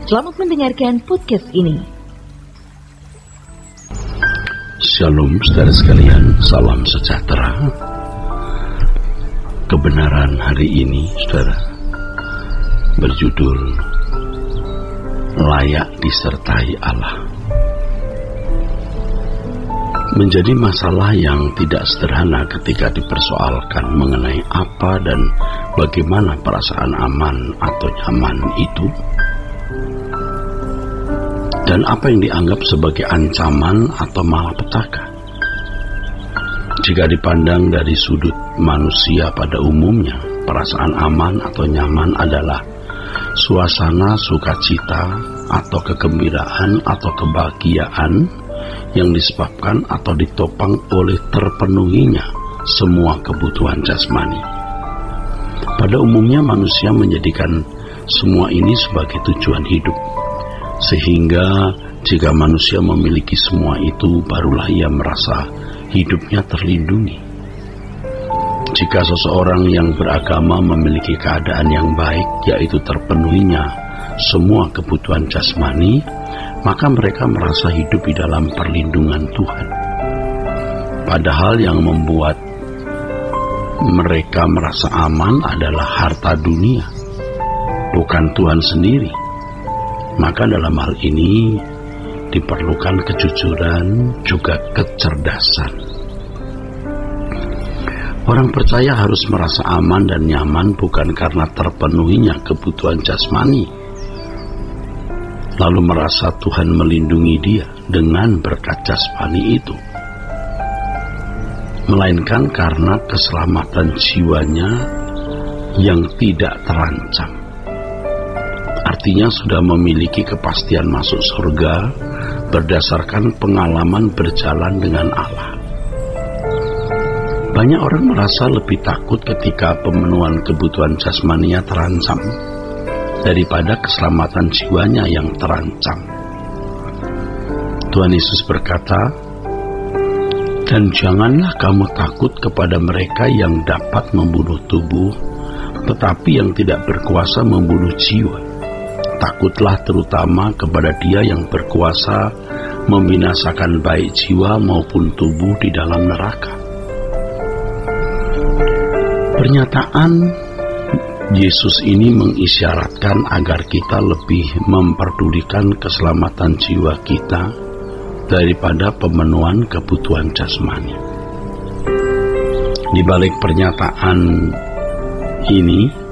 Selamat mendengarkan podcast ini. Shalom saudara sekalian, salam sejahtera. Kebenaran hari ini, saudara, berjudul Layak Disertai Allah. Menjadi masalah yang tidak sederhana ketika dipersoalkan mengenai apa dan bagaimana perasaan aman atau nyaman itu, dan apa yang dianggap sebagai ancaman atau malapetaka. Jika dipandang dari sudut manusia pada umumnya, perasaan aman atau nyaman adalah suasana sukacita atau kegembiraan atau kebahagiaan yang disebabkan atau ditopang oleh terpenuhinya semua kebutuhan jasmani. Pada umumnya manusia menjadikan semua ini sebagai tujuan hidup, sehingga jika manusia memiliki semua itu, barulah ia merasa hidupnya terlindungi. Jika seseorang yang beragama memiliki keadaan yang baik, yaitu terpenuhinya semua kebutuhan jasmani, maka mereka merasa hidup di dalam perlindungan Tuhan. Padahal yang membuat mereka merasa aman adalah harta dunia, bukan Tuhan sendiri. Maka dalam hal ini diperlukan kejujuran juga kecerdasan. Orang percaya harus merasa aman dan nyaman bukan karena terpenuhinya kebutuhan jasmani, lalu merasa Tuhan melindungi dia dengan berkat jasmani itu, melainkan karena keselamatan jiwanya yang tidak terancam. Artinya sudah memiliki kepastian masuk surga berdasarkan pengalaman berjalan dengan Allah. Banyak orang merasa lebih takut ketika pemenuhan kebutuhan jasmaninya terancam daripada keselamatan jiwanya yang terancam. Tuhan Yesus berkata, "Dan janganlah kamu takut kepada mereka yang dapat membunuh tubuh, tetapi yang tidak berkuasa membunuh jiwa. Takutlah terutama kepada Dia yang berkuasa membinasakan baik jiwa maupun tubuh di dalam neraka." Pernyataan Yesus ini mengisyaratkan agar kita lebih memperdulikan keselamatan jiwa kita daripada pemenuhan kebutuhan jasmani. Di balik pernyataan ini,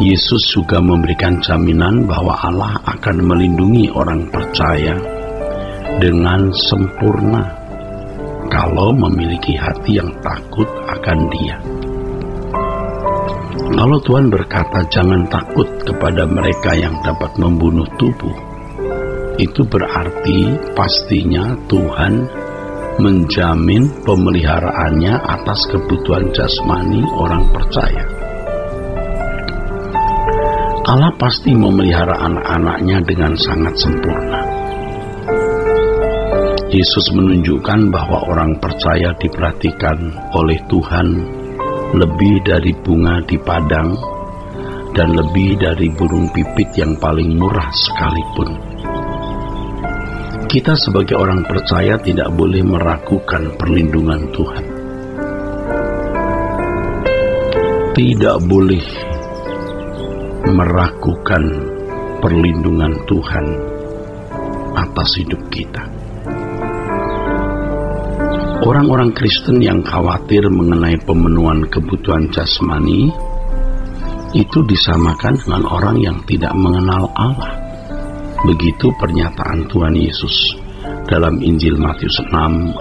Yesus juga memberikan jaminan bahwa Allah akan melindungi orang percaya dengan sempurna kalau memiliki hati yang takut akan Dia. Kalau Tuhan berkata jangan takut kepada mereka yang dapat membunuh tubuh, itu berarti pastinya Tuhan menjamin pemeliharaannya atas kebutuhan jasmani orang percaya. Allah pasti memelihara anak-anaknya dengan sangat sempurna. Yesus menunjukkan bahwa orang percaya diperhatikan oleh Tuhan lebih dari bunga di padang dan lebih dari burung pipit yang paling murah sekalipun. Kita sebagai orang percaya tidak boleh meragukan perlindungan Tuhan. Tidak boleh meragukan perlindungan Tuhan atas hidup kita. Orang-orang Kristen yang khawatir mengenai pemenuhan kebutuhan jasmani itu disamakan dengan orang yang tidak mengenal Allah. Begitu pernyataan Tuhan Yesus dalam Injil Matius 6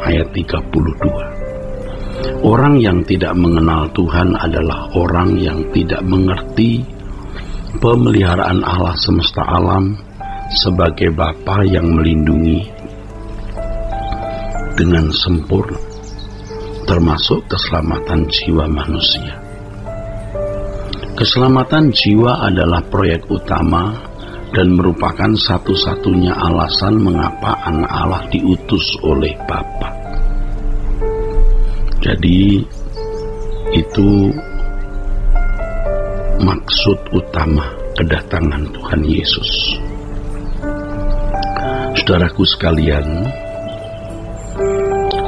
ayat 32. Orang yang tidak mengenal Tuhan adalah orang yang tidak mengerti pemeliharaan Allah semesta alam sebagai Bapa yang melindungi dengan sempurna, termasuk keselamatan jiwa manusia. Keselamatan jiwa adalah proyek utama dan merupakan satu-satunya alasan mengapa anak Allah diutus oleh Bapa. Jadi itu maksud utama kedatangan Tuhan Yesus. Saudaraku sekalian,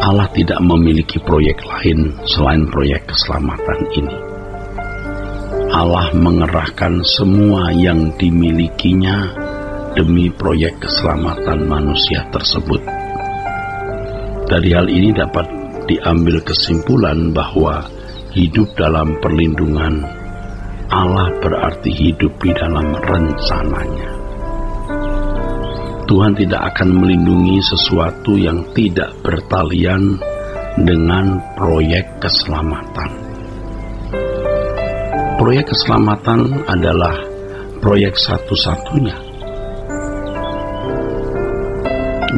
Allah tidak memiliki proyek lain selain proyek keselamatan ini. Allah mengerahkan semua yang dimilikinya demi proyek keselamatan manusia tersebut. Dari hal ini dapat diambil kesimpulan bahwa hidup dalam perlindungan Allah berarti hidup di dalam rencananya. Tuhan tidak akan melindungi sesuatu yang tidak bertalian dengan proyek keselamatan. Proyek keselamatan adalah proyek satu-satunya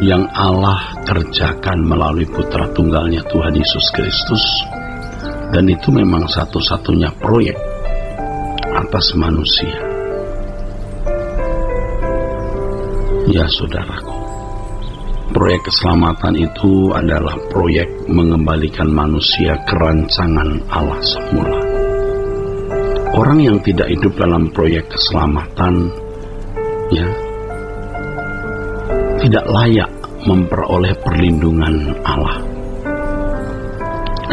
yang Allah kerjakan melalui Putra Tunggalnya Tuhan Yesus Kristus, dan itu memang satu-satunya proyek atas manusia. Ya saudaraku, proyek keselamatan itu adalah proyek mengembalikan manusia ke rancangan Allah semula. Orang yang tidak hidup dalam proyek keselamatan, tidak layak memperoleh perlindungan Allah.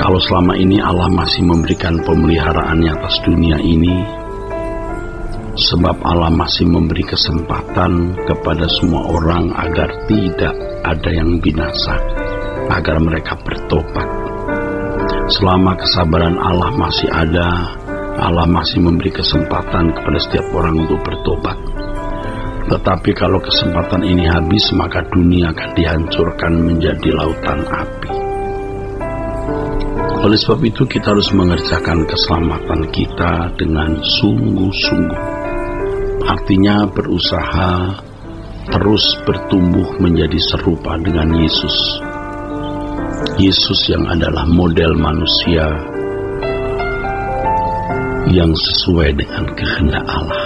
Kalau selama ini Allah masih memberikan pemeliharaannya atas dunia ini, sebab Allah masih memberi kesempatan kepada semua orang agar tidak ada yang binasa, agar mereka bertobat. Selama kesabaran Allah masih ada, Allah masih memberi kesempatan kepada setiap orang untuk bertobat. Tetapi kalau kesempatan ini habis, maka dunia akan dihancurkan menjadi lautan api. Oleh sebab itu kita harus mengerjakan keselamatan kita dengan sungguh-sungguh. Artinya berusaha terus bertumbuh menjadi serupa dengan Yesus. Yesus yang adalah model manusia yang sesuai dengan kehendak Allah.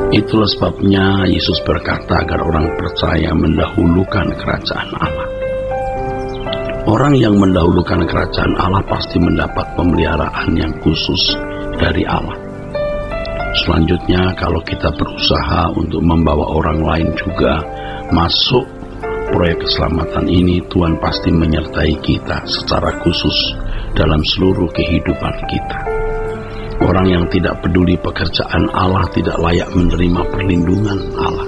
Itulah sebabnya Yesus berkata agar orang percaya mendahulukan kerajaan Allah. Orang yang mendahulukan kerajaan Allah pasti mendapat pemeliharaan yang khusus dari Allah. Selanjutnya, kalau kita berusaha untuk membawa orang lain juga masuk proyek keselamatan ini, Tuhan pasti menyertai kita secara khusus dalam seluruh kehidupan kita. Orang yang tidak peduli pekerjaan Allah tidak layak menerima perlindungan Allah.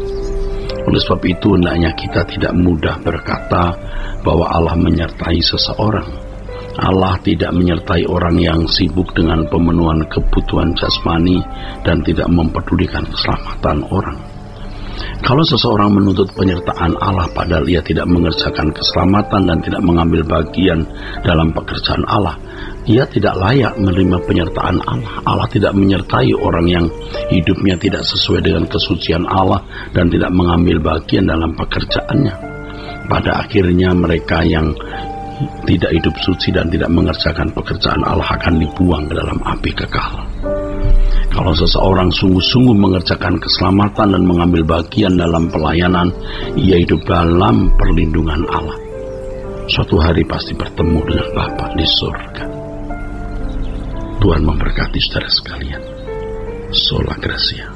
Oleh sebab itu, hendaknya kita tidak mudah berkata bahwa Allah menyertai seseorang. Allah tidak menyertai orang yang sibuk dengan pemenuhan kebutuhan jasmani dan tidak mempedulikan keselamatan orang. Kalau seseorang menuntut penyertaan Allah padahal ia tidak mengerjakan keselamatan dan tidak mengambil bagian dalam pekerjaan Allah, ia tidak layak menerima penyertaan Allah. Allah tidak menyertai orang yang hidupnya tidak sesuai dengan kesucian Allah dan tidak mengambil bagian dalam pekerjaannya. Pada akhirnya mereka yang tidak hidup suci dan tidak mengerjakan pekerjaan Allah akan dibuang ke dalam api kekal. Kalau seseorang sungguh-sungguh mengerjakan keselamatan dan mengambil bagian dalam pelayanan, ia hidup dalam perlindungan Allah. Suatu hari pasti bertemu dengan Bapa di surga. Tuhan memberkati saudara sekalian. Sola Gracia.